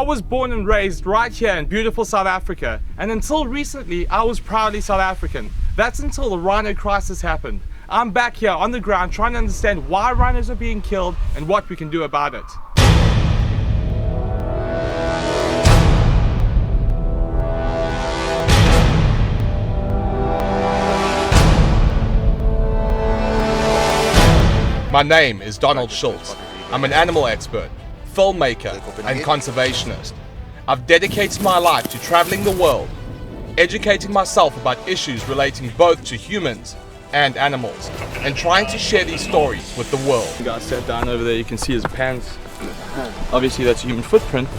I was born and raised right here in beautiful South Africa, and until recently I was proudly South African. That's until the rhino crisis happened. I'm back here on the ground trying to understand why rhinos are being killed and what we can do about it. My name is Donald Schultz. I'm an animal expert, filmmaker, and conservationist. I've dedicated my life to traveling the world, educating myself about issues relating both to humans and animals, and trying to share these stories with the world. The guy sat down over there, you can see his pants. Obviously that's a human footprint.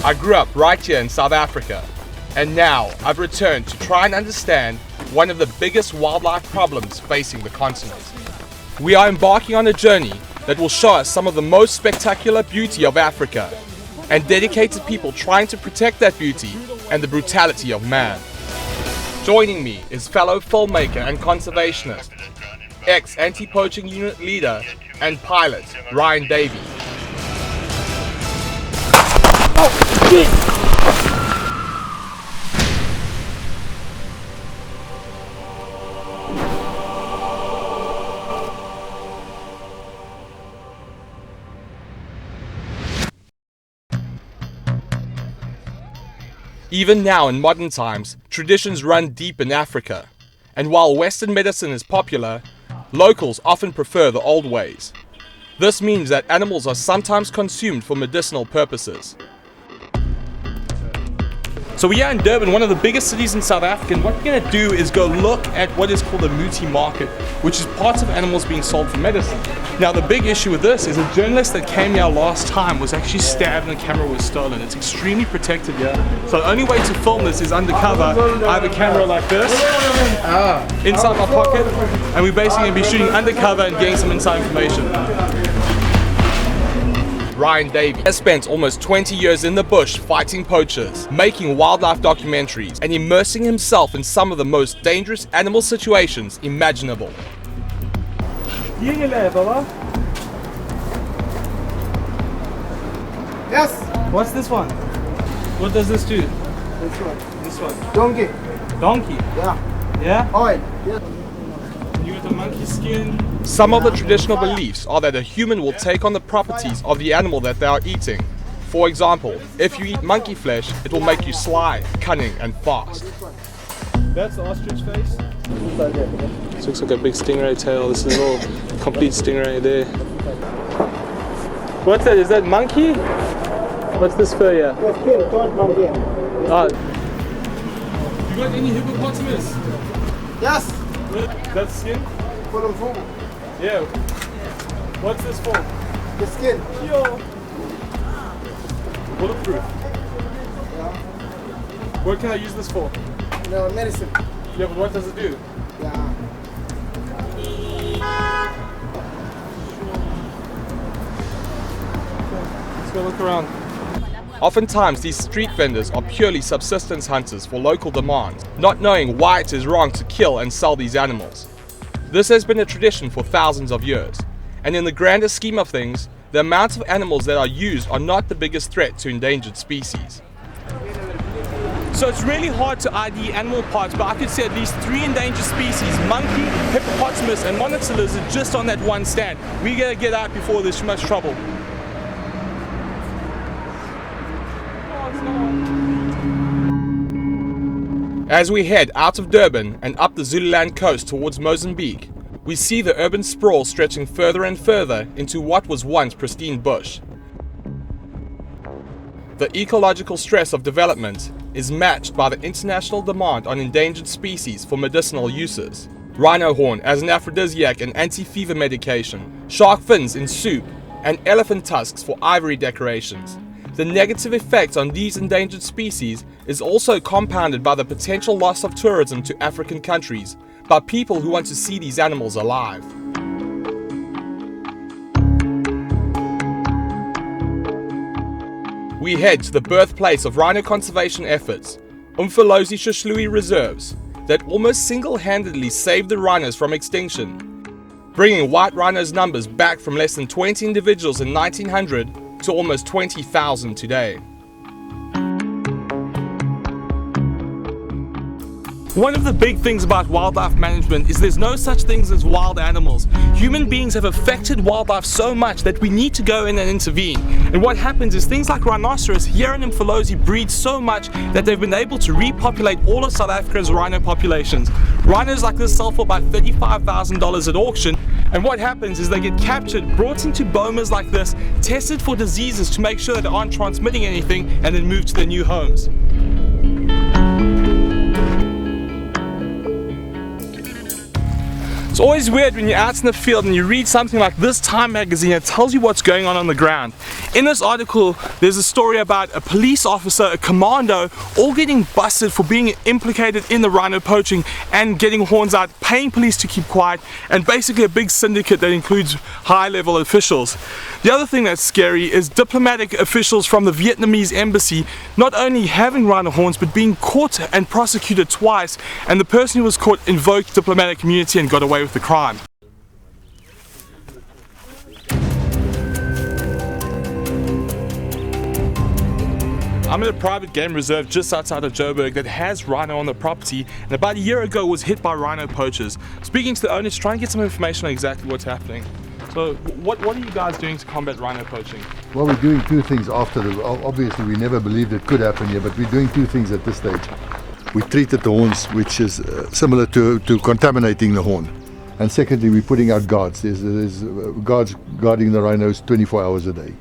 I grew up right here in South Africa, and now I've returned to try and understand one of the biggest wildlife problems facing the continent. We are embarking on a journey that will show us some of the most spectacular beauty of Africa, and dedicated people trying to protect that beauty and the brutality of man. Joining me is fellow filmmaker and conservationist, ex-anti-poaching unit leader and pilot Ryan Davy. Even now in modern times, traditions run deep in Africa, and while Western medicine is popular, locals often prefer the old ways. This means that animals are sometimes consumed for medicinal purposes. So we are in Durban, one of the biggest cities in South Africa, and what we're going to do is go look at what is called a muti market, which is parts of animals being sold for medicine. Now the big issue with this is a journalist that came here last time was actually stabbed and the camera was stolen. It's extremely protected here. So the only way to film this is undercover. I have a camera like this, inside my pocket, and we're basically going to be shooting undercover and getting some inside information. Ryan Davy has spent almost 20 years in the bush fighting poachers, making wildlife documentaries, and immersing himself in some of the most dangerous animal situations imaginable. Yes! What's this one? What does this do? This one. This one. Donkey. Donkey? Yeah. Yeah? Oil. Yeah. You got the monkey skin. Some of the traditional beliefs are that a human will take on the properties of the animal that they are eating. For example, if you eat monkey flesh, it will make you sly, cunning, and fast. That's the ostrich face. This looks like a big stingray tail. This is all complete stingray there. What's that? Is that monkey? What's this fur here? Oh. You got any hippopotamus? Yes! That skin? For the food. Yeah. What's this for? The skin. Yo. Bulletproof. Yeah. What can I use this for? No, medicine. Yeah, but what does it do? Yeah. Let's go look around. Oftentimes, these street vendors are purely subsistence hunters for local demand, not knowing why it is wrong to kill and sell these animals. This has been a tradition for thousands of years, and in the grander scheme of things, the amount of animals that are used are not the biggest threat to endangered species. So it's really hard to ID animal parts, but I could say at least 3 endangered species: monkey, hippopotamus, and monitor lizard, just on that one stand. We gotta get out before there's too much trouble. As we head out of Durban and up the Zululand coast towards Mozambique, we see the urban sprawl stretching further and further into what was once pristine bush. The ecological stress of development is matched by the international demand on endangered species for medicinal uses. Rhino horn as an aphrodisiac and anti-fever medication, shark fins in soup, and elephant tusks for ivory decorations. The negative effect on these endangered species is also compounded by the potential loss of tourism to African countries by people who want to see these animals alive. We head to the birthplace of rhino conservation efforts, Umfolozi Shishlui Reserves, that almost single-handedly saved the rhinos from extinction. bringing white rhinos' numbers back from less than 20 individuals in 1900 to almost 20,000 today. One of the big things about wildlife management is there's no such things as wild animals. Human beings have affected wildlife so much that we need to go in and intervene. And what happens is things like rhinoceros here in Mfolozi breed so much that they've been able to repopulate all of South Africa's rhino populations. Rhinos like this sell for about $35,000 at auction. And what happens is they get captured, brought into bomas like this, tested for diseases to make sure that they aren't transmitting anything, and then moved to their new homes. It's always weird when you're out in the field and you read something like this Time magazine that tells you what's going on the ground. In this article, there's a story about a police officer, a commando, all getting busted for being implicated in the rhino poaching and getting horns out, paying police to keep quiet, and basically a big syndicate that includes high-level officials. The other thing that's scary is diplomatic officials from the Vietnamese embassy not only having rhino horns but being caught and prosecuted twice, and the person who was caught invoked diplomatic immunity and got away with the crime. I'm at a private game reserve just outside of Joburg that has rhino on the property, and about a year ago was hit by rhino poachers. Speaking to the owners, trying to get some information on exactly what's happening. So what are you guys doing to combat rhino poaching? Well, we're doing two things after the, obviously we never believed it could happen here, but we're doing two things at this stage. We treated the horns, which is similar to contaminating the horn. And secondly, we're putting out guards. There's guards guarding the rhinos 24 hours a day.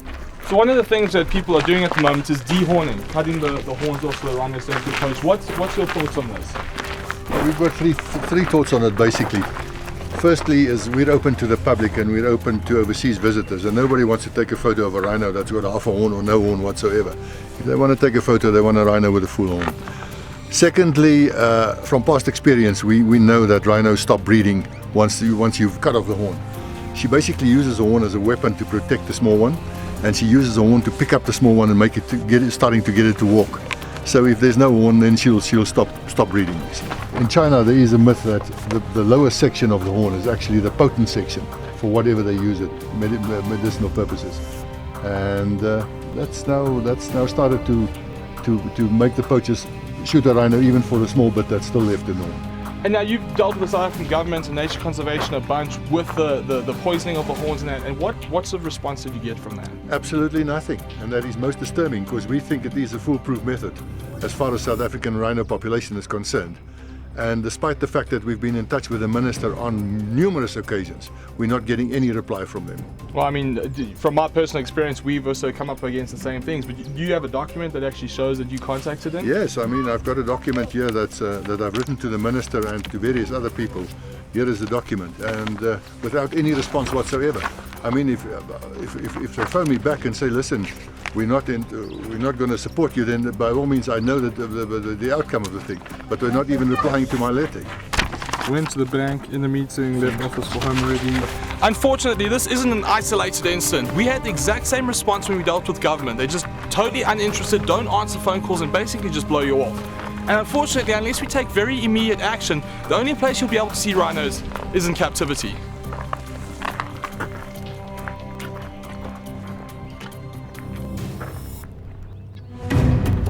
So one of the things that people are doing at the moment is dehorning, cutting the horns off so the rhinos don't get poached. What's your thoughts on this? Well, we've got three thoughts on it basically. Firstly is we're open to the public and we're open to overseas visitors, and nobody wants to take a photo of a rhino that's got half a horn or no horn whatsoever. If they want to take a photo, they want a rhino with a full horn. Secondly, from past experience, we know that rhinos stop breeding once you've cut off the horn. She basically uses the horn as a weapon to protect the small one, and she uses the horn to pick up the small one and make it starting to get it to walk. So if there's no horn, then she'll stop breeding. In China, there is a myth that the lower section of the horn is actually the potent section for whatever they use it, medicinal purposes, and that's now started to make the poachers shoot a rhino even for the small bit that's still left in the horn. And now you've dealt with the South African government and nature conservation a bunch with the poisoning of the horns and that, and what sort of response did you get from that? Absolutely nothing, and that is most disturbing because we think it is a foolproof method as far as South African rhino population is concerned. And despite the fact that we've been in touch with the minister on numerous occasions, we're not getting any reply from them. Well, I mean, from my personal experience, we've also come up against the same things, but do you have a document that actually shows that you contacted them? Yes, I mean, I've got a document here that I've written to the minister and to various other people. Here is the document, and without any response whatsoever. I mean, if they phone me back and say, listen, we're not going to support you, then by all means I know that the outcome of the thing, but they're not even replying to my letter. Went to the bank in the meeting, left office for home already. Unfortunately, this isn't an isolated incident. We had the exact same response when we dealt with government. They're just totally uninterested, don't answer phone calls, and basically just blow you off. And unfortunately, unless we take very immediate action, the only place you'll be able to see rhinos is in captivity.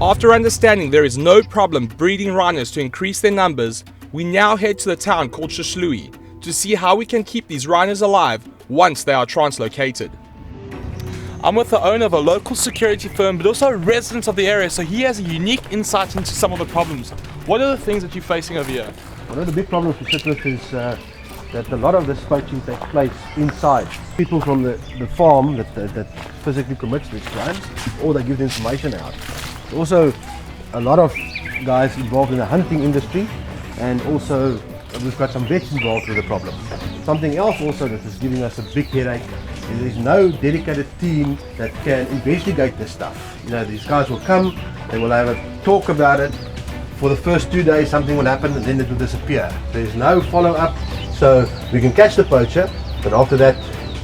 After understanding there is no problem breeding rhinos to increase their numbers, we now head to the town called Shishlui to see how we can keep these rhinos alive once they are translocated. I'm with the owner of a local security firm, but also a resident of the area, so he has a unique insight into some of the problems. What are the things that you're facing over here? One of the big problems we sit with is that a lot of this poaching takes place inside. People from the farm that physically commits these crimes, or they give the information out. Also, a lot of guys involved in the hunting industry, and also we've got some vets involved with the problem. Something else also that is giving us a big headache is there's no dedicated team that can investigate this stuff. You know, these guys will come, they will have a talk about it. For the first 2 days something will happen and then it will disappear. There's no follow-up, so we can catch the poacher, but after that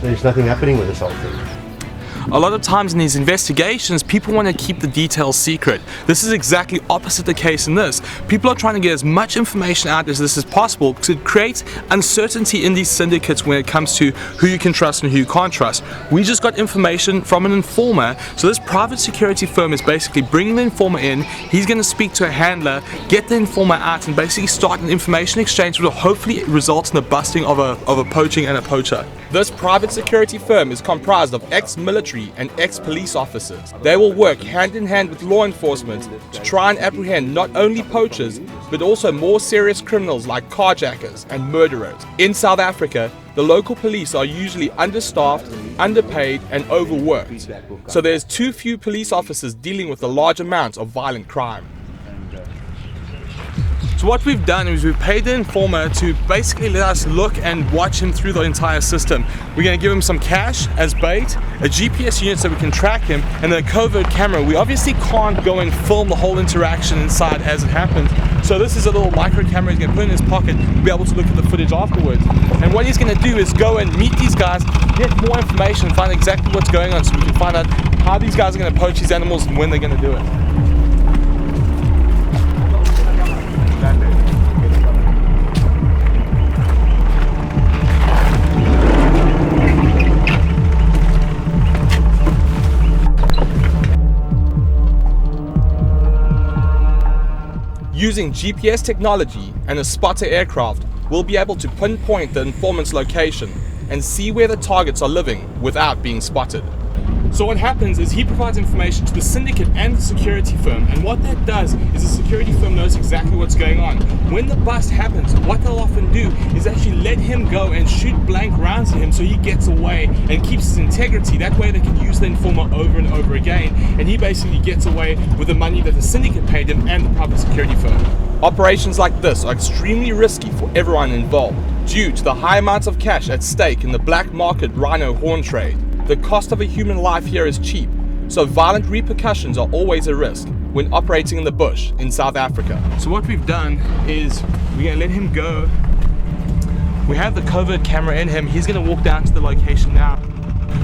there's nothing happening with this whole thing. a lot of times in these investigations, people want to keep the details secret. This is exactly opposite the case in this. People are trying to get as much information out as this as possible to create uncertainty in these syndicates when it comes to who you can trust and who you can't trust. We just got information from an informer, so this private security firm is basically bringing the informer in. He's going to speak to a handler, get the informer out, and basically start an information exchange which will hopefully result in the busting of a poaching and a poacher. This private security firm is comprised of ex-military and ex-police officers. They will work hand in hand with law enforcement to try and apprehend not only poachers, but also more serious criminals like carjackers and murderers. In South Africa, the local police are usually understaffed, underpaid, and overworked. So there's too few police officers dealing with a large amount of violent crime. So what we've done is we've paid the informer to basically let us look and watch him through the entire system. We're going to give him some cash as bait, a GPS unit so we can track him, and then a covert camera. We obviously can't go and film the whole interaction inside as it happens. So this is a little micro camera he's going to put in his pocket and be able to look at the footage afterwards. And what he's going to do is go and meet these guys, get more information, find exactly what's going on so we can find out how these guys are going to poach these animals and when they're going to do it. Using GPS technology and a spotter aircraft, we'll be able to pinpoint the informant's location and see where the targets are living without being spotted. So what happens is he provides information to the syndicate and the security firm, and what that does is the security firm knows exactly what's going on. When the bust happens, what they'll often do is actually let him go and shoot blank rounds at him so he gets away and keeps his integrity. That way they can use the informer over and over again, and he basically gets away with the money that the syndicate paid him and the private security firm. Operations like this are extremely risky for everyone involved due to the high amounts of cash at stake in the black market rhino horn trade. The cost of a human life here is cheap, so violent repercussions are always a risk when operating in the bush in South Africa. So what we've done is we're going to let him go. We have the covert camera in him. He's going to walk down to the location now.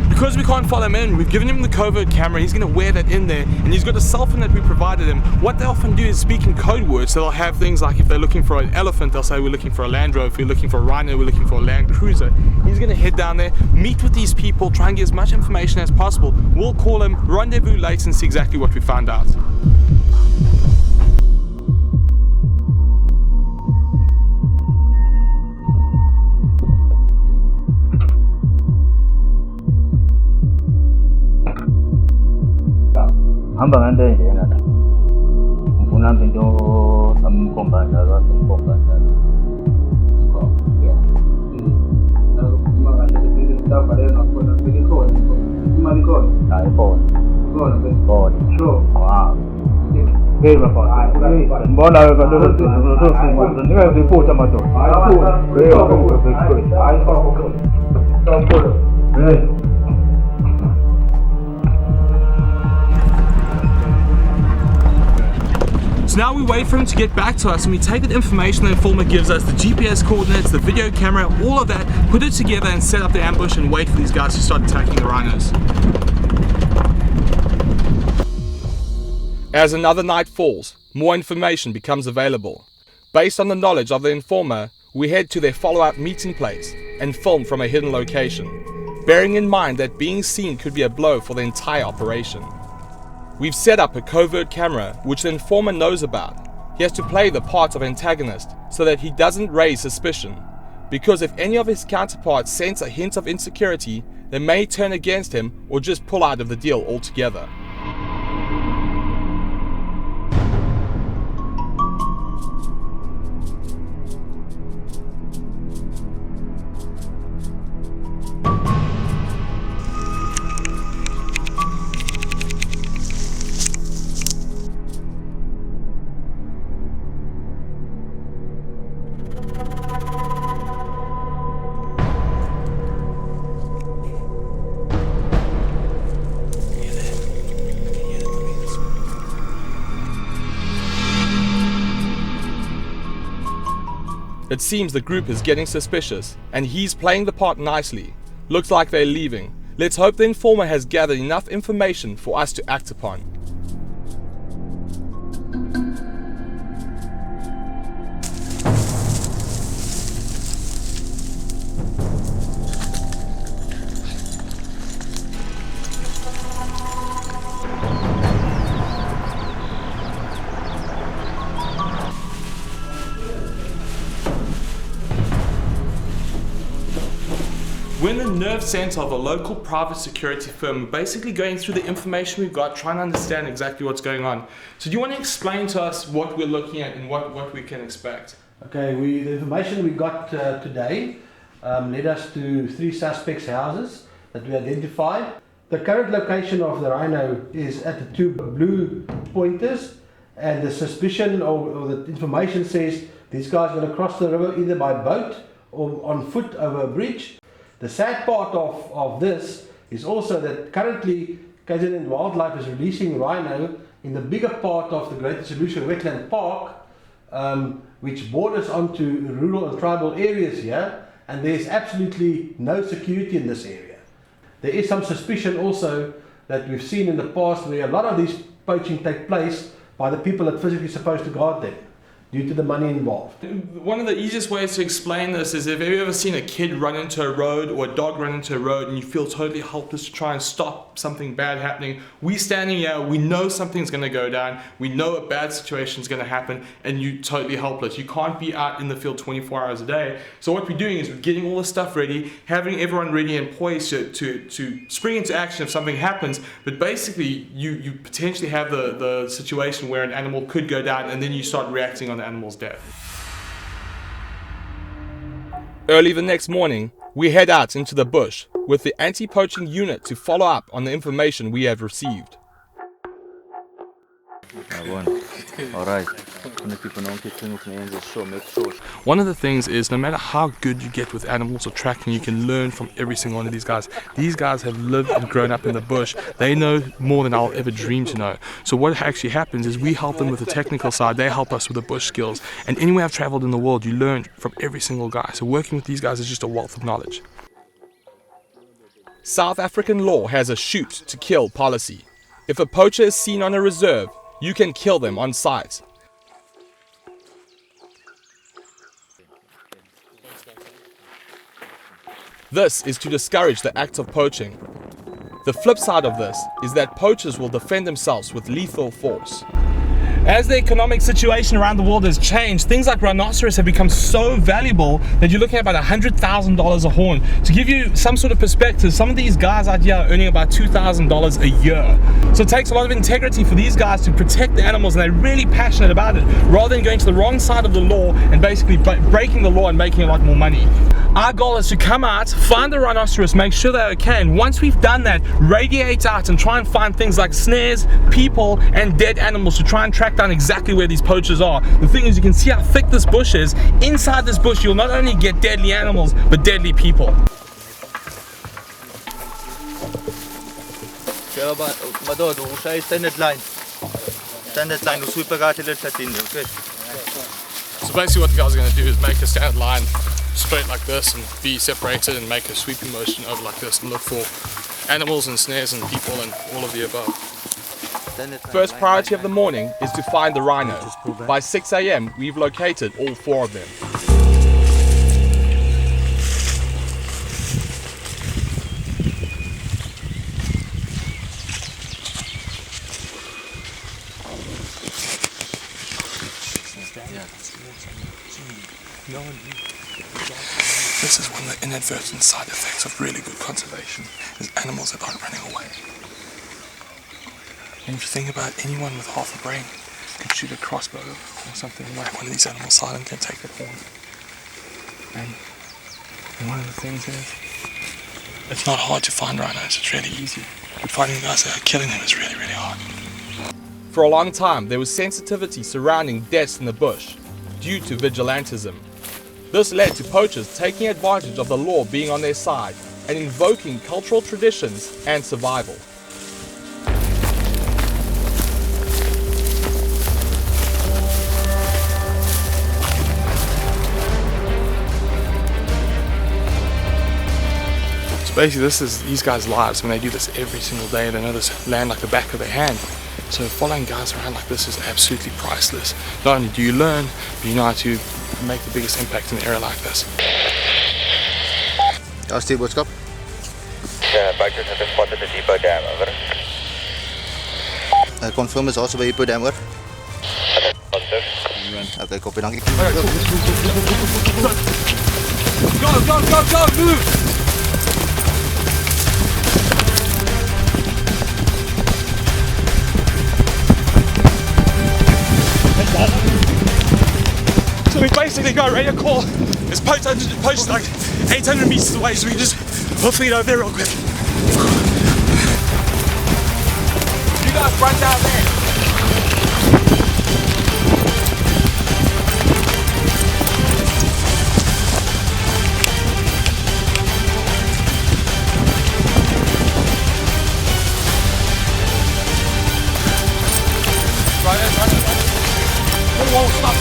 Because we can't follow him in, we've given him the covert camera. He's going to wear that in there, and he's got a cell phone that we provided him. What they often do is speak in code words, so they'll have things like if they're looking for an elephant, they'll say we're looking for a Land Rover. If we're looking for a Rhino, we're looking for a Land Cruiser. He's going to head down there, meet with these people, try and get as much information as possible. We'll call him, rendezvous later, and see exactly what we found out. Hamba ngandende yena la. Ngifuna into samkhomba njalo samkhomba njalo. Uma ngandende ngizaba le ngakhona ngikho. Uma ngikho. Hayi phone. Phone. Sure. Wow. Hey bafana. Hayi ngibona ke lo ndinga ziphutha madoda. Hayi phone. Hayi phone. Hey. So now we wait for him to get back to us, and we take that information the informer gives us, the GPS coordinates, the video camera, all of that, put it together and set up the ambush and wait for these guys to start attacking the rhinos. As another night falls, more information becomes available. Based on the knowledge of the informer, we head to their follow-up meeting place and film from a hidden location, bearing in mind that being seen could be a blow for the entire operation. We've set up a covert camera which the informer knows about. He has to play the part of antagonist so that he doesn't raise suspicion, because if any of his counterparts sense a hint of insecurity, they may turn against him or just pull out of the deal altogether. It seems the group is getting suspicious, and he's playing the part nicely. Looks like they're leaving, Let's hope the informer has gathered enough information for us to act upon. We're in the nerve center of a local private security firm, basically going through the information we've got, trying to understand exactly what's going on. So do you want to explain to us what we're looking at and what we can expect? Okay, the information we got today led us to 3 suspects' houses that we identified. The current location of the Rhino is at the 2 blue pointers, and the suspicion or the information says these guys are going to cross the river either by boat or on foot over a bridge. The sad part of this is also that currently KZN Wildlife is releasing rhino in the bigger part of the Greater Solution Wetland Park, which borders onto rural and tribal areas here, and there's absolutely no security in this area. There is some suspicion also that we've seen in the past where a lot of these poaching take place by the people that are physically supposed to guard them, due to the money involved. One of the easiest ways to explain this is, if you've ever seen a kid run into a road or a dog run into a road and you feel totally helpless to try and stop something bad happening, we standing here, we know something's going to go down, we know a bad situation is going to happen, and you're totally helpless. You can't be out in the field 24 hours a day. So what we're doing is we're getting all the stuff ready, having everyone ready and poised to spring into action if something happens, but basically you potentially have the situation where an animal could go down and then you start reacting on the animal's death. Early the next morning, we head out into the bush with the anti-poaching unit to follow up on the information we have received. Alright. One of the things is, no matter how good you get with animals or tracking, you can learn from every single one of these guys. These guys have lived and grown up in the bush. They know more than I'll ever dream to know. So what actually happens is we help them with the technical side, they help us with the bush skills. And anywhere I've traveled in the world, you learn from every single guy. So working with these guys is just a wealth of knowledge. South African law has a shoot to kill policy. If a poacher is seen on a reserve, you can kill them on sight. This is to discourage the act of poaching. The flip side of this is that poachers will defend themselves with lethal force. As the economic situation around the world has changed, things like rhinoceros have become so valuable that you're looking at about $100,000 a horn. To give you some sort of perspective, some of these guys out here are earning about $2,000 a year. So it takes a lot of integrity for these guys to protect the animals, and they're really passionate about it, rather than going to the wrong side of the law and basically breaking the law and making a lot more money. Our goal is to come out, find the rhinoceros, make sure they're okay, and once we've done that, radiate out and try and find things like snares, people, and dead animals to try and track down exactly where these poachers are. The thing is, you can see how thick this bush is. Inside this bush, you'll not only get deadly animals, but deadly people. So basically what the guys are going to do is make a standard line straight like this and be separated and make a sweeping motion over like this and look for animals and snares and people and all of the above. First priority of the morning is to find the rhino. By 6 AM, we've located all 4 of them. This is one of the inadvertent side effects of really good conservation, is animals that aren't running away. And if you think about anyone with half a brain can shoot a crossbow or something, like one of these animals silently and take that horn. And one of the things is, it's not hard to find rhinos, it's really easy. But finding guys that are killing them is really, really hard. For a long time, there was sensitivity surrounding deaths in the bush due to vigilantism. This led to poachers taking advantage of the law being on their side and invoking cultural traditions and survival. basically these guys' lives when they do this every single day. They know this land like the back of their hand. So following guys around like this is absolutely priceless. Not only do you learn, but you know how to make the biggest impact in an area like this. Ja, stuurboodskap. Poachers have been spotted at Depot Dam, over. Confirm is also by Depot Dam, hoor. Positive. Okay, copy, dankie. Go, move! So we basically got a radio call. It's poached like 800 meters away, so we just hopefully get over there real quick. You guys run down there. Right. Whoa, stop.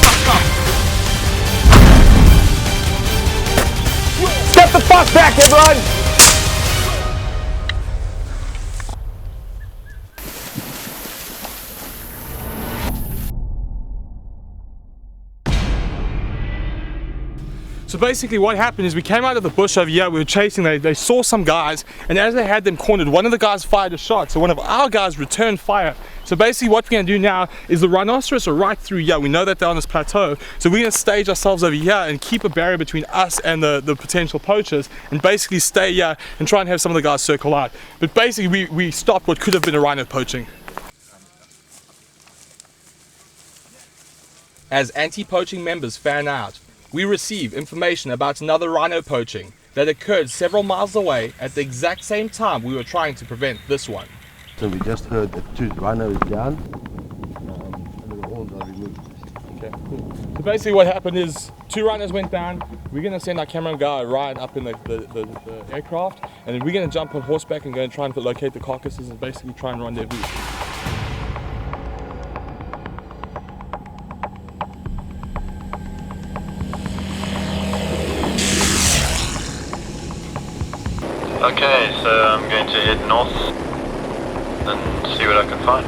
Get the fuck back, everyone! So basically what happened is we came out of the bush over here, we were chasing, they saw some guys, and as they had them cornered, one of the guys fired a shot, so one of our guys returned fire. So basically what we're going to do now is the rhinoceros are right through here. We know that they're on this plateau, so we're going to stage ourselves over here and keep a barrier between us and the potential poachers, and basically stay here and try and have some of the guys circle out. But basically we stopped what could have been a rhino poaching. As anti-poaching members fan out, we receive information about another rhino poaching that occurred several miles away at the exact same time we were trying to prevent this one. So we just heard that 2 rhinos down, and the horns are removed. Okay, cool. So basically what happened is 2 rhinos went down. We're going to send our camera guy Ryan up in the aircraft, and then we're going to jump on horseback and go and try and locate the carcasses and basically try and rendezvous. Okay, so I'm going to head north and see what I can find.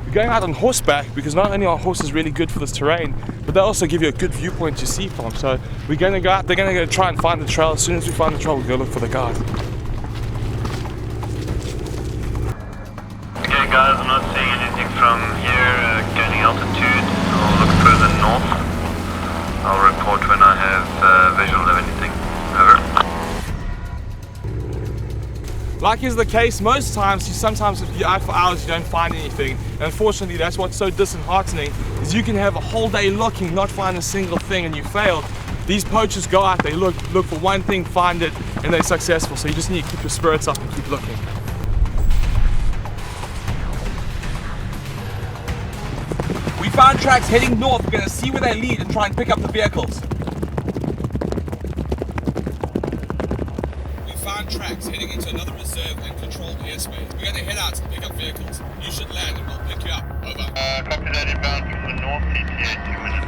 We're going out on horseback because not only are horses really good for this terrain, but they also give you a good viewpoint to see from. So we're going to go out, they're going to go try and find the trail. As soon as we find the trail, we'll go look for the guys. Okay guys, I'm not seeing anything from here gaining altitude. I'll look further north. I'll report when I have visual of anything. Over. Like is the case, most times, sometimes if you're out for hours, you don't find anything. And unfortunately, that's what's so disheartening, is you can have a whole day looking, not find a single thing, and you failed. These poachers go out, they look for one thing, find it, and they're successful. So you just need to keep your spirits up and keep looking. We found tracks heading north. We're going to see where they lead and try and pick up the vehicles. We found tracks heading into another reserve and controlled airspace. We're going to head out and pick up vehicles. You should land and we'll pick you up. Over. Copy that, inbound from the north, ETA 2 minutes.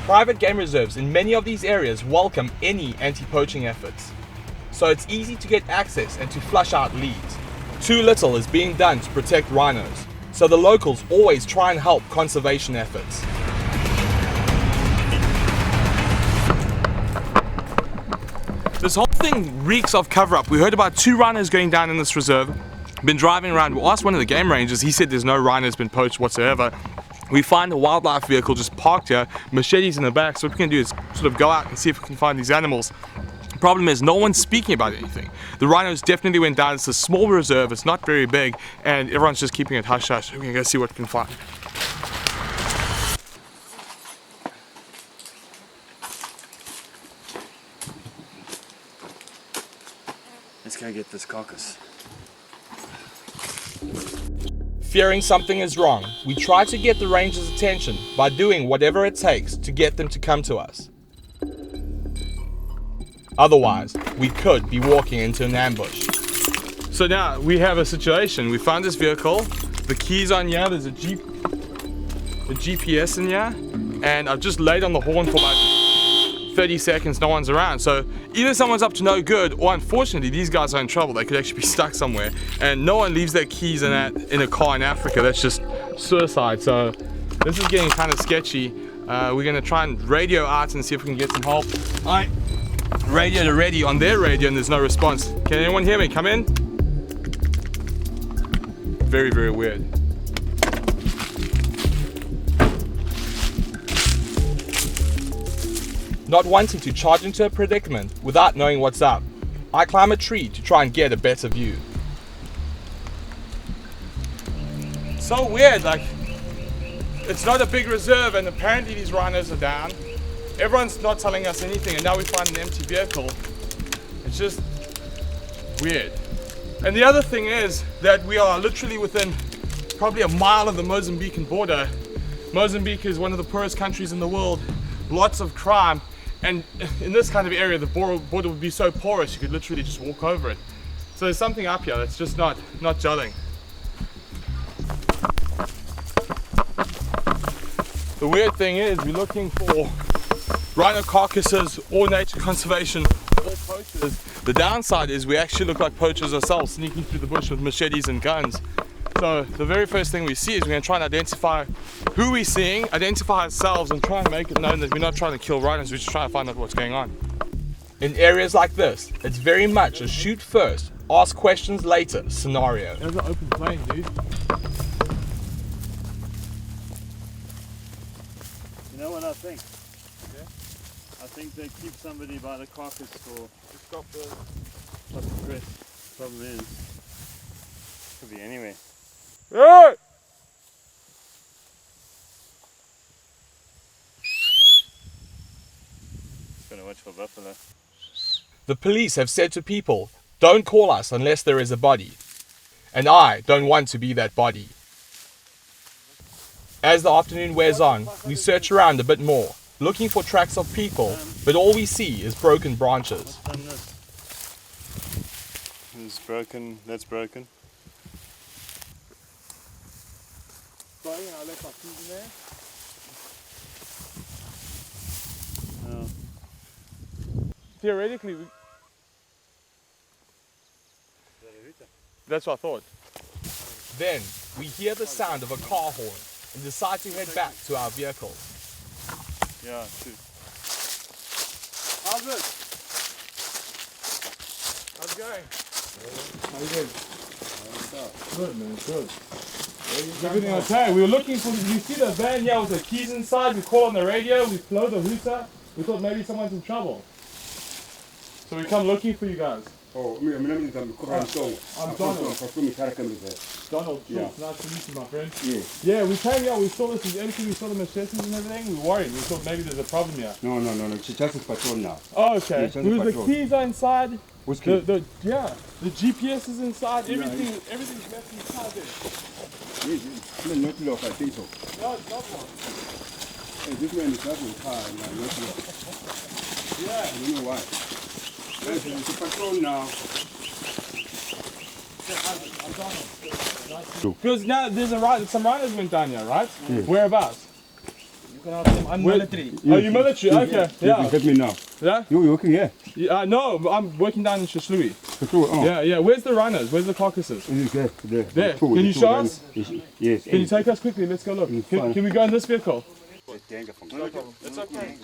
Private game reserves in many of these areas welcome any anti-poaching efforts. So it's easy to get access and to flush out leads. Too little is being done to protect rhinos, so the locals always try and help conservation efforts. This whole thing reeks of cover-up. We heard about 2 rhinos going down in this reserve. Been driving around, we asked one of the game rangers, he said there's no rhinos been poached whatsoever. We find a wildlife vehicle just parked here, machetes in the back, so what we can do is sort of go out and see if we can find these animals. The problem is no one's speaking about anything. The rhinos definitely went down. It's a small reserve, it's not very big, and everyone's just keeping it hush-hush. We're gonna go see what we can find. Let's go get this carcass. Fearing something is wrong, we try to get the rangers' attention by doing whatever it takes to get them to come to us. Otherwise, we could be walking into an ambush. So now we have a situation. We found this vehicle, the keys on here, there's a GPS in here, and I've just laid on the horn for about 30 seconds, no one's around. So either someone's up to no good, or unfortunately these guys are in trouble. They could actually be stuck somewhere, and no one leaves their keys in a car in Africa. That's just suicide. So this is getting kind of sketchy. We're gonna try and radio out and see if we can get some help. I radioed already on their radio and there's no response. Can anyone hear me? Come in. Very, very weird. Not wanting to charge into a predicament without knowing what's up, I climb a tree to try and get a better view. So weird, like, it's not a big reserve and apparently these rhinos are down. Everyone's not telling us anything and now we find an empty vehicle. It's just weird. And the other thing is that we are literally within probably a mile of the Mozambican border. Mozambique is one of the poorest countries in the world, lots of crime, and in this kind of area the border would be so porous you could literally just walk over it. So there's something up here that's just not gelling. The weird thing is we're looking for rhino carcasses or nature conservation or poachers. The downside is we actually look like poachers ourselves, sneaking through the bush with machetes and guns. So the very first thing we see is we're going to try and identify who we're seeing, identify ourselves, and try and make it known that we're not trying to kill rhinos, we're just trying to find out what's going on. In areas like this, it's very much a shoot first, ask questions later scenario. There's an open plain, dude. You know what I think? Yeah? I think they keep somebody by the carcass for stop the press. Problem is, could be anywhere. Hey! Gonna watch for buffalo. The police have said to people, don't call us unless there is a body. And I don't want to be that body. As the afternoon wears on, we search around a bit more, looking for tracks of people, but all we see is broken branches. It's broken, that's broken. Sorry, I left my keys in there. Oh. Theoretically, that's what I thought. Then we hear the sound of a car horn and decide to head back to our vehicles. Yeah, true. How's it? How's it going? How you doing? Good, man, good. Everything okay? We were looking for, you see the van here with the keys inside, we call on the radio, we blow the hooter, we thought maybe someone's in trouble. So we come looking for you guys. Oh, I'm Donald. Donald, yeah. Nice to meet you, my friend. Yeah. Yeah, we came here, we saw this is empty, we saw the machetes and everything, we were worried, we thought maybe there's a problem here. No. She just is patrol now. Oh, okay. Yeah, Because the keys are inside. What's key? The GPS is inside, everything's left inside there. Not lock, I think so. No, it's not one. Hey, this man is driving a car and not lock. Yeah. I don't know why. It's a patrol now. Because now there's some rhinos went down here, right? Yeah. Whereabouts? I'm military. Oh, you military? Okay, yeah. Help me now. Yeah? You're working here? No, I'm working down in Shishlui. Patrol, oh. Yeah. Where's the rhinos? Where's the carcasses? There. There. Can you show us? Yes. Can you take us quickly? Let's go look. Can we go in this vehicle? It's okay.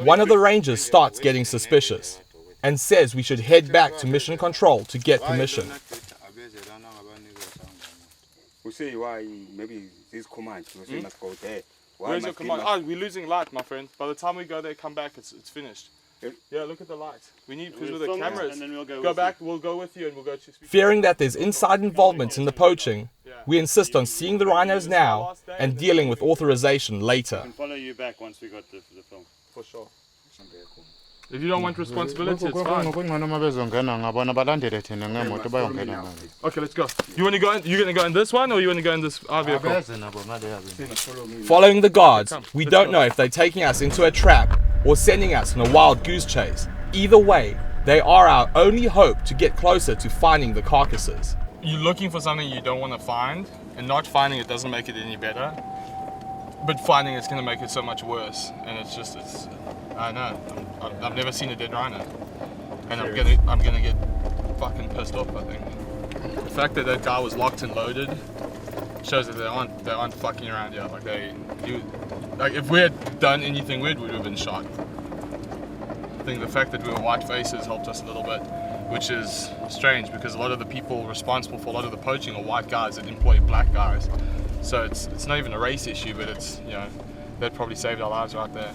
One of the rangers starts getting suspicious and says we should head back to mission control to get permission. We say why maybe this command, we must go there. Where's your command? Oh, we're losing light, my friend. By the time we go there, come back, it's finished. Yeah, look at the lights. We need, because with the cameras, and then we'll we'll go with you and we'll go to speak. Fearing that there's inside involvement in the poaching, we insist on seeing the rhinos now and dealing with authorization later. I can follow you back once we got the film. For sure. If you don't want responsibility, it's fine. Okay, let's go. You want to go in? You gonna go in this one, or you want to go in this vehicle? Following the guards, we don't know if they're taking us into a trap or sending us on a wild goose chase. Either way, they are our only hope to get closer to finding the carcasses. You're looking for something you don't want to find, and not finding it doesn't make it any better. But finding it's going to make it so much worse, and it's I know. I've never seen a dead rhino, and I'm gonna get fucking pissed off. I think the fact that guy was locked and loaded shows that they aren't fucking around here. Like if we had done anything weird, we would have been shot. I think the fact that we were white faces helped us a little bit, which is strange because a lot of the people responsible for a lot of the poaching are white guys that employ black guys. So it's not even a race issue, but it's, you know, that probably saved our lives right there.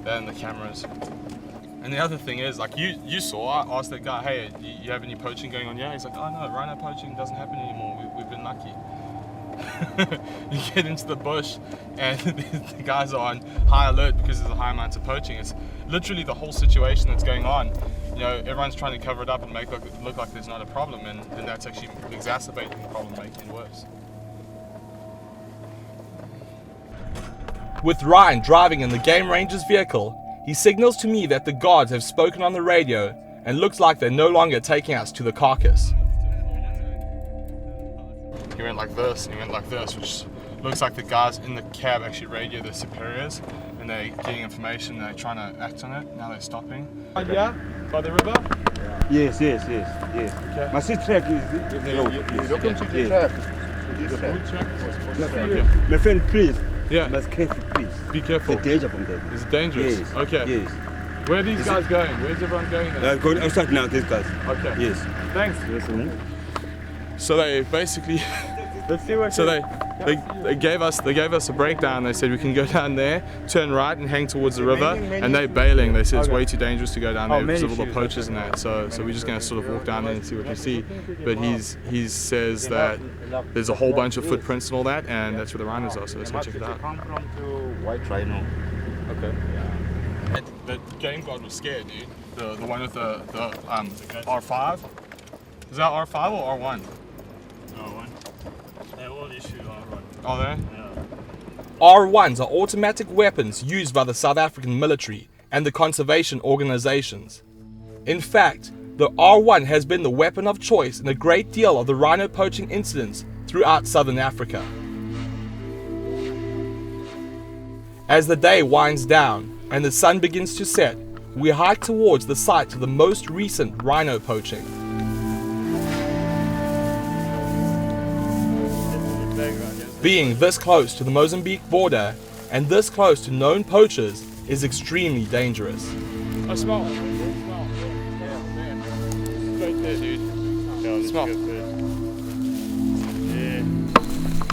That and the cameras. And the other thing is, like you saw, I asked that guy, hey, you have any poaching going on? Yeah, he's like, oh no, rhino poaching doesn't happen anymore. We've been lucky. You get into the bush and the guys are on high alert because there's a high amount of poaching. It's literally the whole situation that's going on. You know, everyone's trying to cover it up and make it look like there's not a problem, and that's actually exacerbating the problem, making it worse. With Ryan driving in the game ranger's vehicle, he signals to me that the guards have spoken on the radio and looks like they're no longer taking us to the carcass. He went like this and he went like this, which looks like the guys in the cab actually radio their superiors and they're getting information and they're trying to act on it. Now they're stopping. Yeah? By the river? Yes. Okay. My seat track is the road. You're looking to the track. My friend, please. Yeah. Must careful, please. Be careful. It's danger from there. It's dangerous? Yes. Okay. Yes. Where are these guys going? Where's everyone going now? Going outside now, these guys. Okay. Yes. Thanks. So they basically... Let's see what. So they gave us a breakdown. They said we can go down there, turn right, and hang towards the river. And they're bailing. They said it's way too dangerous to go down there because of all the poachers and that. So we're just gonna sort of walk down there and see what we see. But he says that there's a whole bunch of footprints and all that, and that's where the rhinos are. So let's go check it out. White rhino. Okay. The game guard was scared, dude. The one with the R5. Is that R5 or R1? R1. They all issue R1. Oh, they? Yeah. R1s are automatic weapons used by the South African military and the conservation organizations. In fact, the R1 has been the weapon of choice in a great deal of the rhino poaching incidents throughout southern Africa. As the day winds down and the sun begins to set, we hike towards the site of the most recent rhino poaching. Being this close to the Mozambique border and this close to known poachers is extremely dangerous. I smell it. Yeah. Straight there, dude. Yeah, Smell.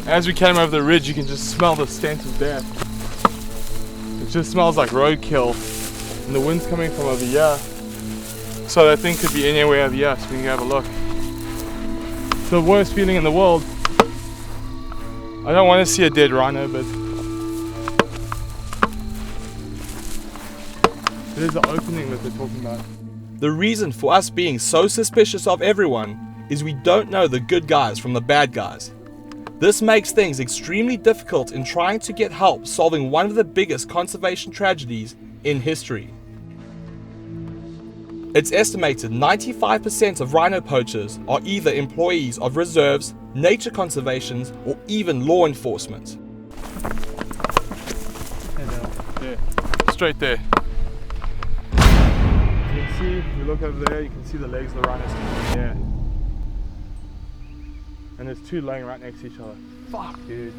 Yeah. As we came over the ridge, you can just smell the stench of death. It just smells like roadkill, and the wind's coming from over here. So that thing could be anywhere over here, so we can go have a look. It's the worst feeling in the world. I don't want to see a dead rhino, but it is the opening that they're talking about. The reason for us being so suspicious of everyone is we don't know the good guys from the bad guys. This makes things extremely difficult in trying to get help solving one of the biggest conservation tragedies in history. It's estimated 95% of rhino poachers are either employees of reserves, nature conservations, or even law enforcement. Yeah, straight there. You can see, if you look over there, you can see the legs of the rhinos. Yeah. And there's two laying right next to each other. Fuck, dude.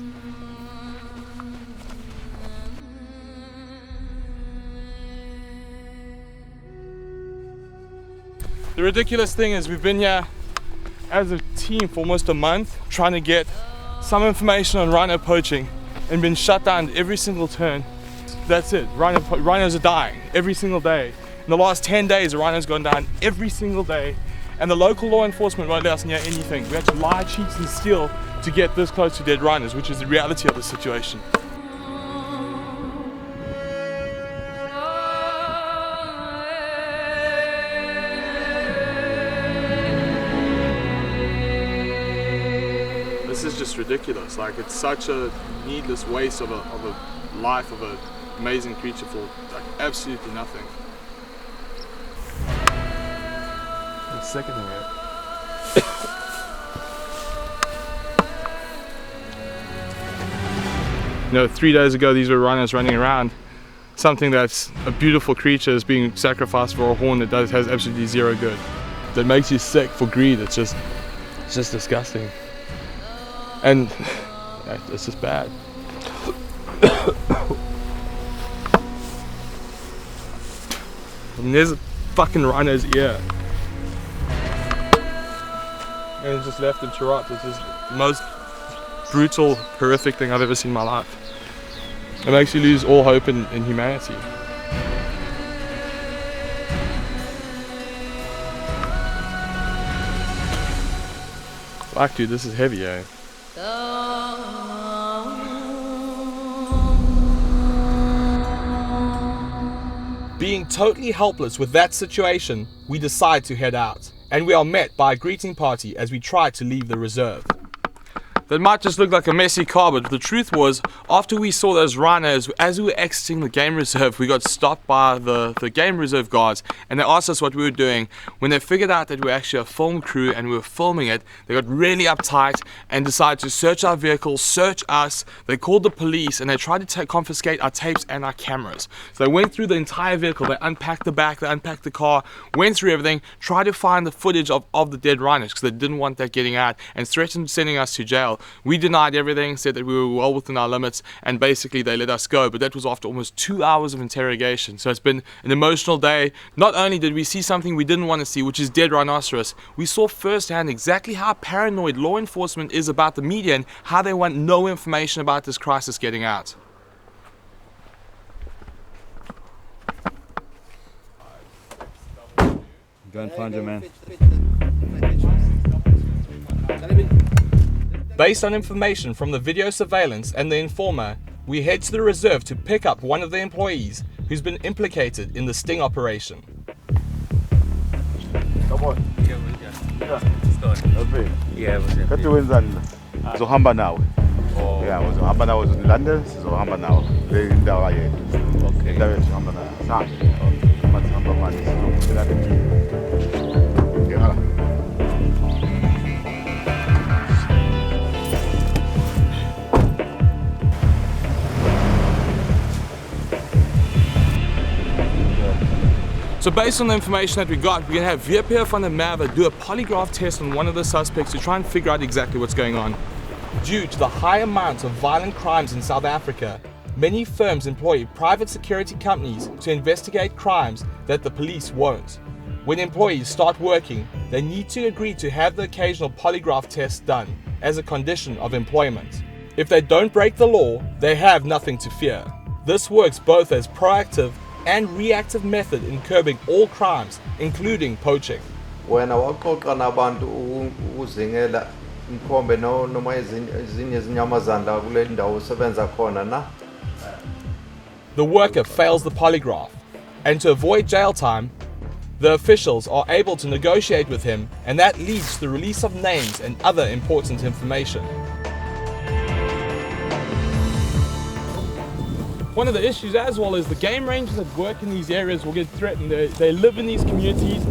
The ridiculous thing is we've been here as a team for almost a month trying to get some information on rhino poaching and been shut down every single turn. That's it. Rhinos are dying every single day. In the last 10 days, a rhino's gone down every single day, and the local law enforcement won't let us near anything. We had to lie, cheat, and steal to get this close to dead rhinos, which is the reality of the situation. this is just ridiculous. Like, it's such a needless waste of a life of an amazing creature for like absolutely nothing. It's sickening, it. You know, 3 days ago these were rhinos running around. Something that's a beautiful creature is being sacrificed for a horn that has absolutely zero good. That makes you sick for greed. It's just disgusting. And yeah, it's just bad. And there's a fucking rhino's ear. And it's just left in Chirot. It's just the most brutal, horrific thing I've ever seen in my life. It makes you lose all hope in humanity. Fuck, dude, this is heavy, eh? Being totally helpless with that situation, we decide to head out. And we are met by a greeting party as we try to leave the reserve. That might just look like a messy car, but the truth was, after we saw those rhinos, as we were exiting the game reserve, we got stopped by the game reserve guards, and they asked us what we were doing. When they figured out that we were actually a film crew and we were filming it, they got really uptight and decided to search our vehicles, search us. They called the police and they tried to confiscate our tapes and our cameras. So they went through the entire vehicle, they unpacked the back, they unpacked the car, went through everything, tried to find the footage of the dead rhinos because they didn't want that getting out, and threatened sending us to jail. We denied everything, said that we were well within our limits, and basically they let us go. But that was after almost 2 hours of interrogation. So it's been an emotional day. Not only did we see something we didn't want to see, which is dead rhinoceros, we saw firsthand exactly how paranoid law enforcement is about the media and how they want no information about this crisis getting out. Go and find your man. Based on information from the video surveillance and the informer, we head to the reserve to pick up one of the employees who's been implicated in the sting operation. Come on. Uzohamba nawe. Yeah, uzohamba nawe uzilande, sizohamba nawe. Le ndawo yethu. Okay. Ndawo yethu hamba nawe. Sawa. Masihamba manje sizokuhlala. Yeah. So based on the information that we got, we're going to have Veerpeer van der Merwe do a polygraph test on one of the suspects to try and figure out exactly what's going on. Due to the high amount of violent crimes in South Africa, many firms employ private security companies to investigate crimes that the police won't. When employees start working, they need to agree to have the occasional polygraph test done as a condition of employment. If they don't break the law, they have nothing to fear. This works both as proactive and reactive method in curbing all crimes, including poaching. Wena waxoxa nabantu uzingela mkhombe noma ezinye izinyamazana kule ndawo usebenza khona na? The worker fails the polygraph, and to avoid jail time, the officials are able to negotiate with him, and that leads to the release of names and other important information. One of the issues as well is the game rangers that work in these areas will get threatened. They live in these communities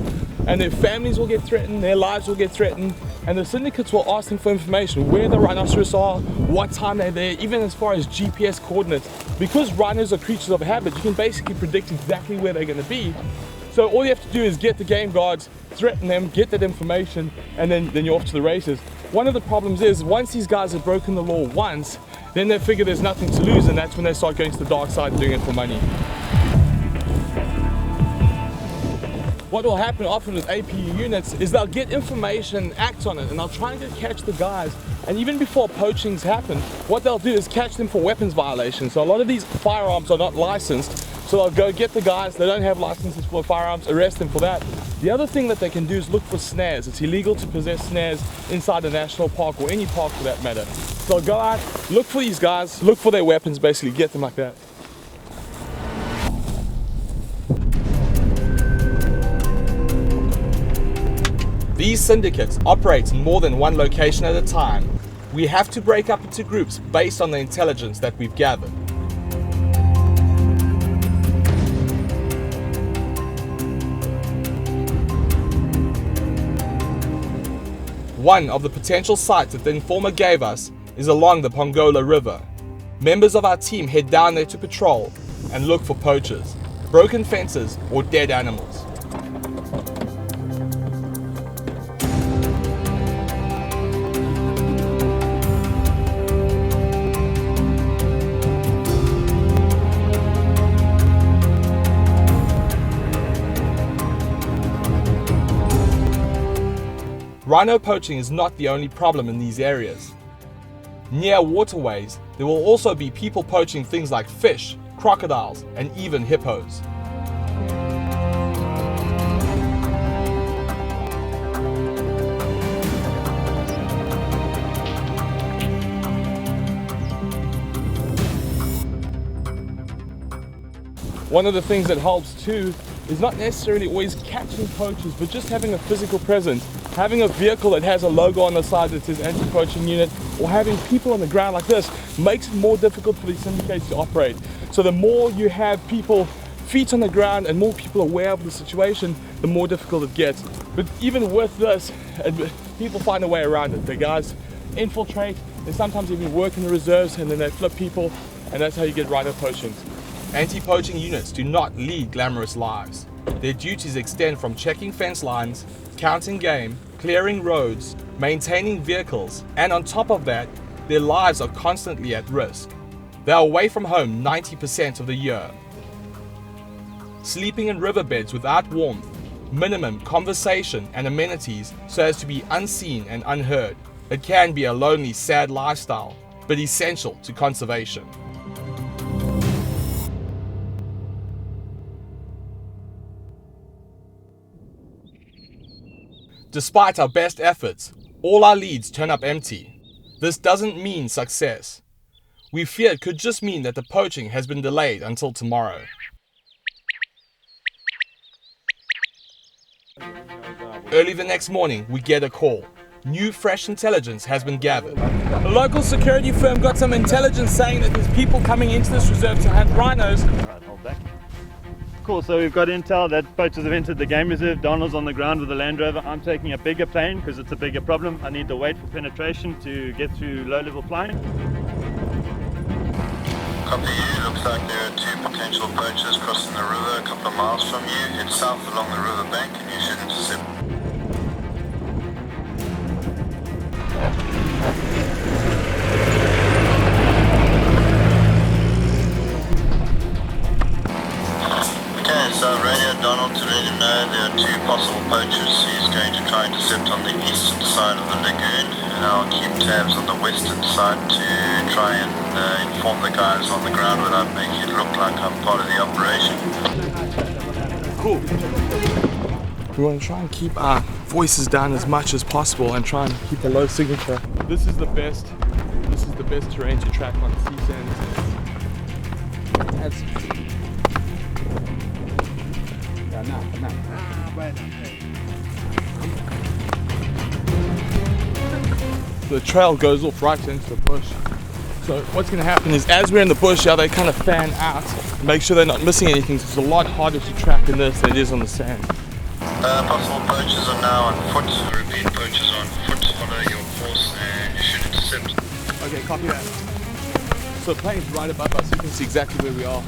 and their families will get threatened, their lives will get threatened, and the syndicates will ask them for information, where the rhinoceros are, what time they're there, even as far as GPS coordinates. Because rhinos are creatures of habit, you can basically predict exactly where they're going to be. So all you have to do is get the game guards, threaten them, get that information, and then you're off to the races. One of the problems is, once these guys have broken the law once, then they figure there's nothing to lose, and that's when they start going to the dark side and doing it for money. What will happen often with APU units is they'll get information, act on it, and they'll try and catch the guys. And even before poachings happen, what they'll do is catch them for weapons violations. So a lot of these firearms are not licensed, so they'll go get the guys, they don't have licenses for firearms, arrest them for that. The other thing that they can do is look for snares. It's illegal to possess snares inside a national park, or any park for that matter. So they'll go out, look for these guys, look for their weapons, basically get them like that. These syndicates operate in more than one location at a time, We have to break up into groups based on the intelligence that we've gathered. One of the potential sites that the informer gave us is along the Pongola River. Members of our team head down there to patrol and look for poachers, broken fences or dead animals. Rhino poaching is not the only problem in these areas. Near waterways, there will also be people poaching things like fish, crocodiles, and even hippos. One of the things that helps too is not necessarily always catching poachers, but just having a physical presence. Having a vehicle that has a logo on the side that says anti-poaching unit, or having people on the ground like this, makes it more difficult for these syndicates to operate. So the more you have people feet on the ground and more people aware of the situation, the more difficult it gets. But even with this, people find a way around it. The guys infiltrate, they sometimes even work in the reserves, and then they flip people, and that's how you get rhino poaching. Anti-poaching units do not lead glamorous lives. Their duties extend from checking fence lines, counting game, clearing roads, maintaining vehicles, and on top of that, their lives are constantly at risk. They are away from home 90% of the year. Sleeping in riverbeds without warmth, minimum conversation and amenities so as to be unseen and unheard. It can be a lonely, sad lifestyle, but essential to conservation. Despite our best efforts, all our leads turn up empty. This doesn't mean success. We fear it could just mean that the poaching has been delayed until tomorrow. Early the next morning, we get a call. New fresh intelligence has been gathered. A local security firm got some intelligence saying that there's people coming into this reserve to hunt rhinos. Alright, hold back. Cool, so we've got intel that poachers have entered the game reserve. Donald's on the ground with the Land Rover. I'm taking a bigger plane because it's a bigger problem. I need to wait for penetration to get through low-level flying. Copy you. Looks like there are two potential poachers crossing the river a couple of miles from you. Head south along the river bank and you should intercept. Okay, so radio Donald to let him know there are two possible poachers. He's going to try and intercept on the eastern side of the lagoon, and I'll keep tabs on the western side to try and inform the guys on the ground without making it look like I'm part of the operation. Cool. We want to try and keep our voices down as much as possible and try and keep a low signature. This is the best terrain to track on sea sands. The trail goes off right into the bush. So what's going to happen is as we're in the bush, they kind of fan out, make sure they're not missing anything. So it's a lot harder to track in this than it is on the sand. Possible poachers are now on foot. Repeat, poachers are on foot. Follow your course and you should intercept. Okay, copy that. So the plane's right above us, you can see exactly where we are.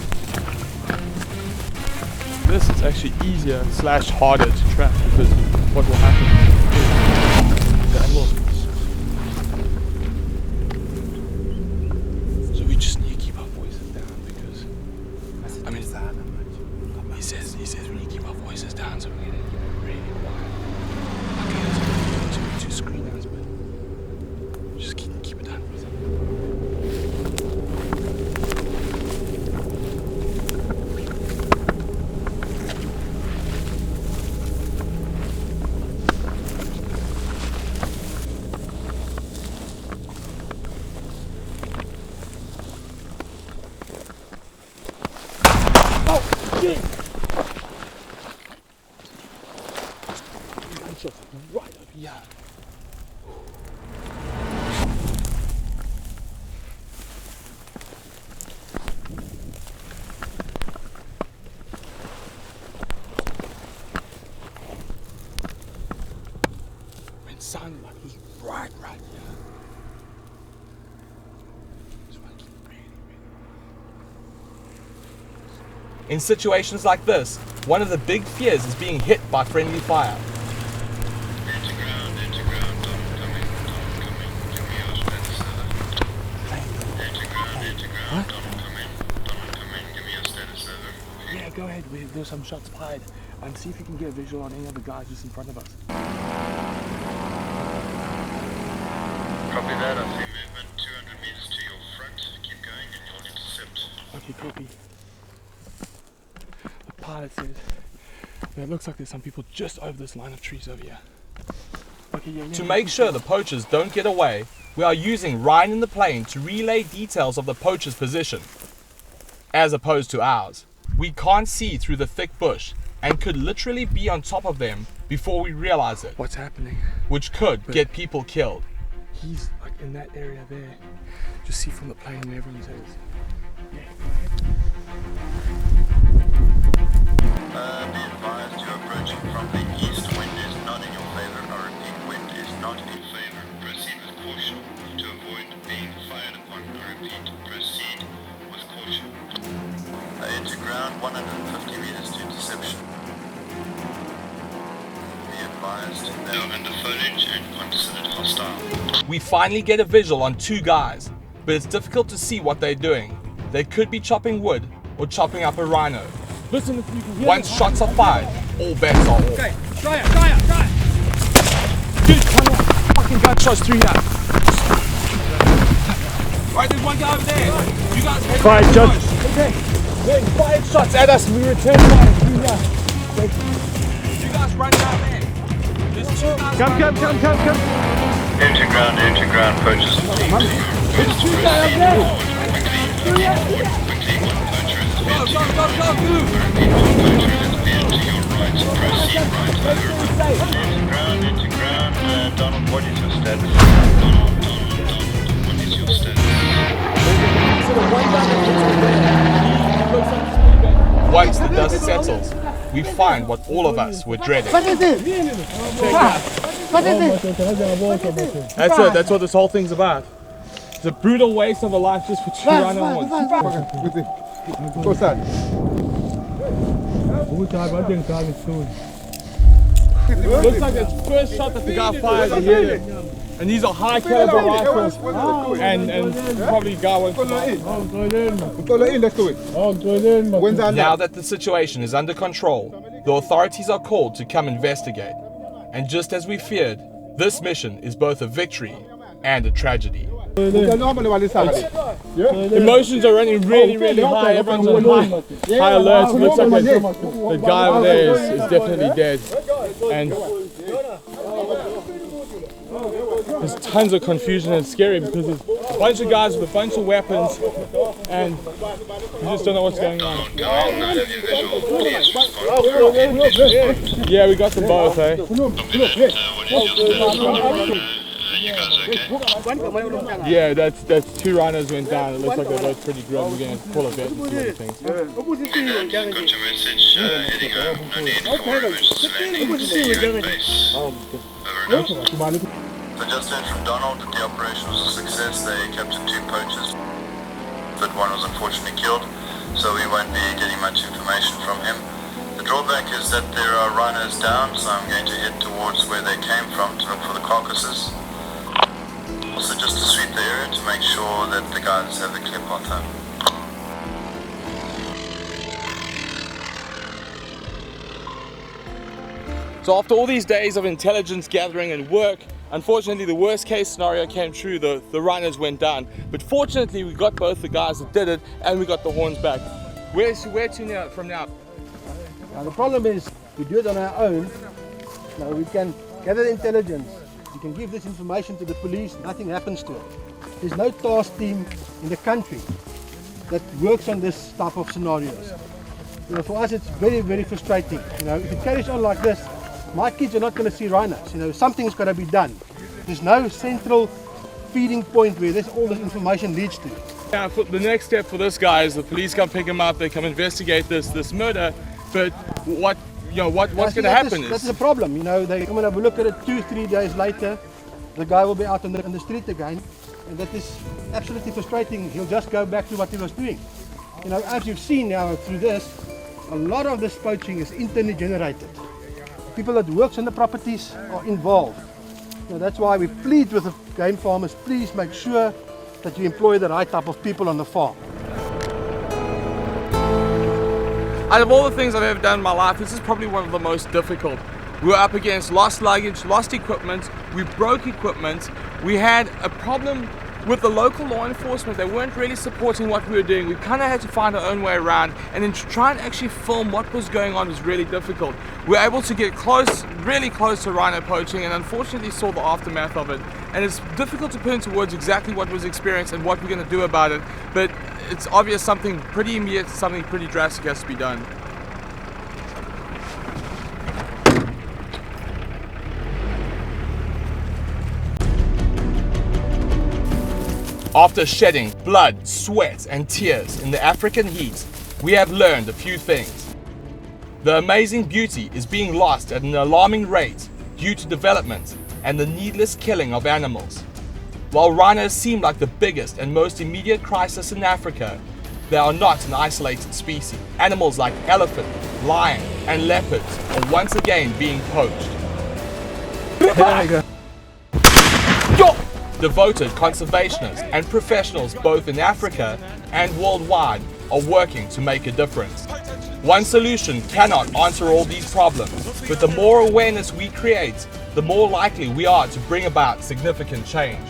This is actually easier / harder to track because what will happen is the animals. So we just need to keep our voices down because he says we need to keep our voices down so we're gonna keep it really quiet. Okay, there's two screeners, but just keep it down for a second. sounded like it was right here. In situations like this, one of the big fears is being hit by friendly fire. What? Yeah, go ahead. There's some shots fired. See if you can get a visual on any of the guys just in front of us. Copy that. I see movement 200 meters to your front. Keep going and you'll intercept. Okay, copy. The pilot says that it looks like there's some people just over this line of trees over here. Okay, yeah, To make sure the poachers don't get away, we are using Ryan in the plane to relay details of the poacher's position, as opposed to ours. We can't see through the thick bush and could literally be on top of them before we realize it. What's happening? Which could get people killed. He's like in that area there. Just see from the plane where everyone's at. Be advised you're approaching from the east. Wind is not in your favor. I repeat, wind is not in favor. Proceed with caution to avoid being fired upon. I repeat, proceed with caution. Into ground 150 meters to interception. Be advised they are under foliage and considered hostile. We finally get a visual on two guys, but it's difficult to see what they're doing. They could be chopping wood or chopping up a rhino. Listen, if you can hear Once shots are fired, all bets are off. Okay, try it. Dude, fucking gunshots through here. Right, there's one guy over there. You guys head Fired right shots. approach. Okay, they fired shots at us and we returned fire through here. You guys run down there. There's two guys. Come. Into ground, poachers and team to your There's two guys up there. quickly, one poacher has been to your Go, move. poacher has been to your right. Proceed right. Into ground, Donald, what is your status? Donald, what is your status? Once the dust settles, we find what all of us were dreading. What is it? What is it? That's it. That's what this whole thing's about. It's a brutal waste of a life just for two rhino horns. What's that? Looks like it's the first shot that the guy fires in here. And these are high caliber rifles. And probably the guy wants to Now that the situation is under control, the authorities are called to come investigate. And just as we feared, this mission is both a victory and a tragedy. Emotions are running really high. Everyone's on high alert. It looks like the guy over there is definitely dead. And there's tons of confusion and it's scary because there's a bunch of guys with a bunch of weapons and you just don't know what's going on. Yeah, we got them both, eh? Yeah, that's two rhinos went down. It looks like they're both pretty grim. We're going to pull a vet and see what he thinks. Got your message, heading home. No need for emergency landing. See you at base. Over and out. So just heard from Donald that the operation was a success. They captured two poachers, but one was unfortunately killed, so we won't be getting much information from him. The drawback is that there are rhinos down, so I'm going to head towards where they came from to look for the carcasses. Also just to sweep the area to make sure that the guys have a clear path home. So after all these days of intelligence gathering and work, unfortunately the worst case scenario came true, the rhinos went down. But fortunately we got both the guys that did it and we got the horns back. Where to now, from now? Now the problem is, we do it on our own. Now we can gather intelligence. We can give this information to the police, nothing happens to it. There's no task team in the country that works on this type of scenarios. You know, for us it's very frustrating. You know, if it carries on like this, my kids are not going to see rhinos. You know, something's got to be done. There's no central feeding point where all this information leads to. Yeah, the next step for this guy is the police come pick him up, they come investigate this murder, but what what's going to happen That's the problem, they come and have a look at it 2-3 days later, the guy will be out on the street again, and that is absolutely frustrating. He'll just go back to what he was doing. As you've seen now through this, a lot of this poaching is internally generated. People that works on the properties are involved. That's why we plead with the game farmers, please make sure that you employ the right type of people on the farm. Out of all the things I've ever done in my life, this is probably one of the most difficult. We were up against lost luggage, lost equipment, we broke equipment, we had a problem with the local law enforcement. They weren't really supporting what we were doing. We kind of had to find our own way around, and then to try and actually film what was going on was really difficult. We were able to get close, really close to rhino poaching, and unfortunately saw the aftermath of it. And it's difficult to put into words exactly what was experienced and what we're going to do about it, but it's obvious something pretty immediate, something pretty drastic has to be done. After shedding blood, sweat and tears in the African heat, we have learned a few things. The amazing beauty is being lost at an alarming rate due to development and the needless killing of animals. While rhinos seem like the biggest and most immediate crisis in Africa, they are not an isolated species. Animals like elephant, lion and leopards are once again being poached. There we go. Devoted conservationists and professionals both in Africa and worldwide are working to make a difference. One solution cannot answer all these problems, but the more awareness we create, the more likely we are to bring about significant change.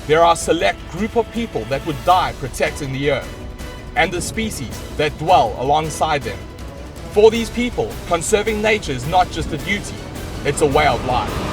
There are a select group of people that would die protecting the earth, and the species that dwell alongside them. For these people, conserving nature is not just a duty, it's a way of life.